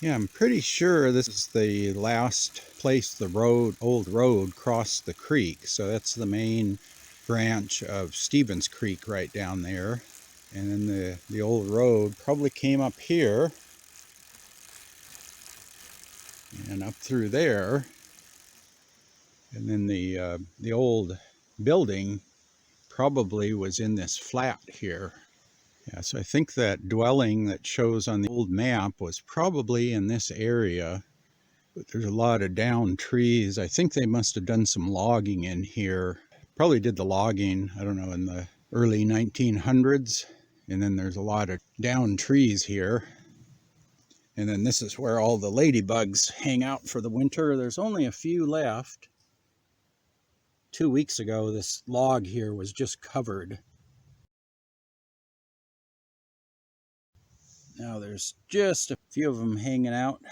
Yeah, I'm pretty sure this is the last place the old road crossed the creek. So that's the main branch of Stevens Creek right down there. And then the old road probably came up here and up through there. And then the old building probably was in this flat here. Yeah, so I think that dwelling that shows on the old map was probably in this area. But there's a lot of downed trees. I think they must have done some logging in here. Probably did the logging, I don't know, in the early 1900s. And then there's a lot of downed trees here. And then this is where all the ladybugs hang out for the winter. There's only a few left. 2 weeks ago, this log here was just covered. Now there's just a few of them hanging out.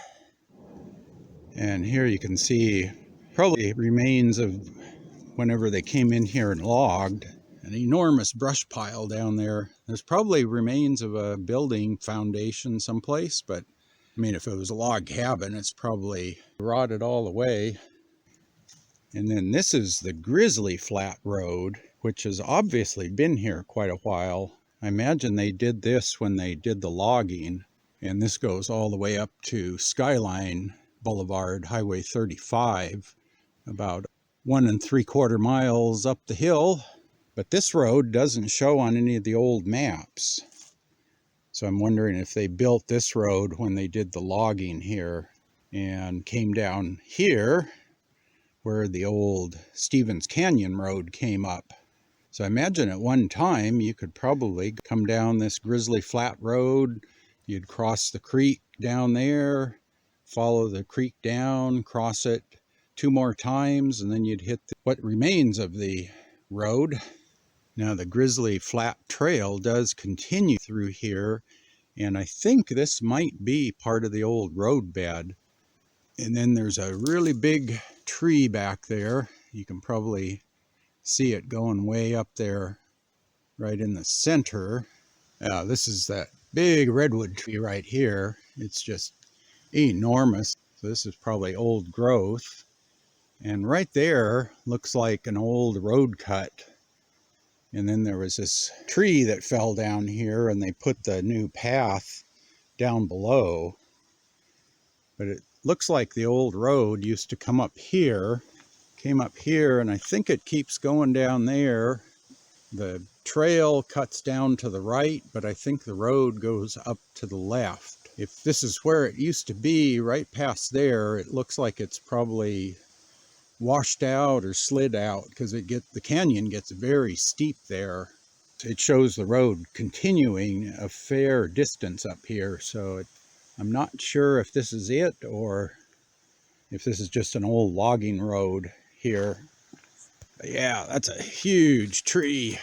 And here you can see probably remains of whenever they came in here and logged. An enormous brush pile down there. There's probably remains of a building foundation someplace, but I mean, if it was a log cabin, it's probably rotted all the way. And then this is the Grizzly Flat Road, which has obviously been here quite a while. I imagine they did this when they did the logging, and this goes all the way up to Skyline Boulevard, Highway 35, about 1 3/4 miles up the hill. But this road doesn't show on any of the old maps. So I'm wondering if they built this road when they did the logging here and came down here where the old Stevens Canyon Road came up. So I imagine at one time you could probably come down this Grizzly Flat Road. You'd cross the creek down there, follow the creek down, cross it 2 more times, and then you'd hit what remains of the road. Now the Grizzly Flat Trail does continue through here, and I think this might be part of the old road bed. And then there's a really big tree back there. You can probably see it going way up there right in the center. This is that big redwood tree right here. It's just enormous. So this is probably old growth. And right there looks like an old road cut. And then there was this tree that fell down here, and they put the new path down below. But it looks like the old road used to come up here, came up here, and I think it keeps going down there. The trail cuts down to the right, but I think the road goes up to the left. If this is where it used to be, right past there, it looks like it's probably washed out or slid out, because the canyon gets very steep there. It shows the road continuing a fair distance up here, so I'm not sure if this is it or if this is just an old logging road here. But yeah, that's a huge tree.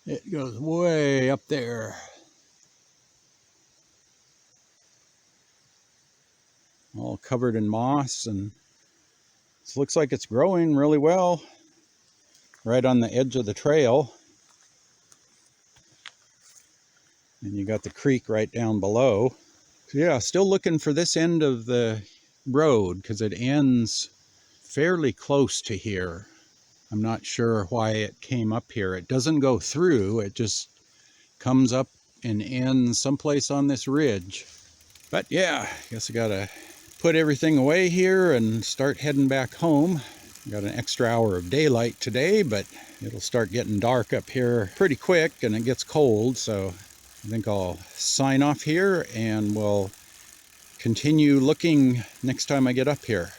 It goes way up there. All covered in moss, and it looks like it's growing really well right on the edge of the trail. And you got the creek right down below. So yeah, still looking for this end of the road because it ends fairly close to here. I'm not sure why it came up here. It doesn't go through, it just comes up and ends someplace on this ridge. But yeah, I guess I gotta put everything away here and start heading back home. Got an extra hour of daylight today, but it'll start getting dark up here pretty quick and it gets cold, so I think I'll sign off here and we'll continue looking next time I get up here.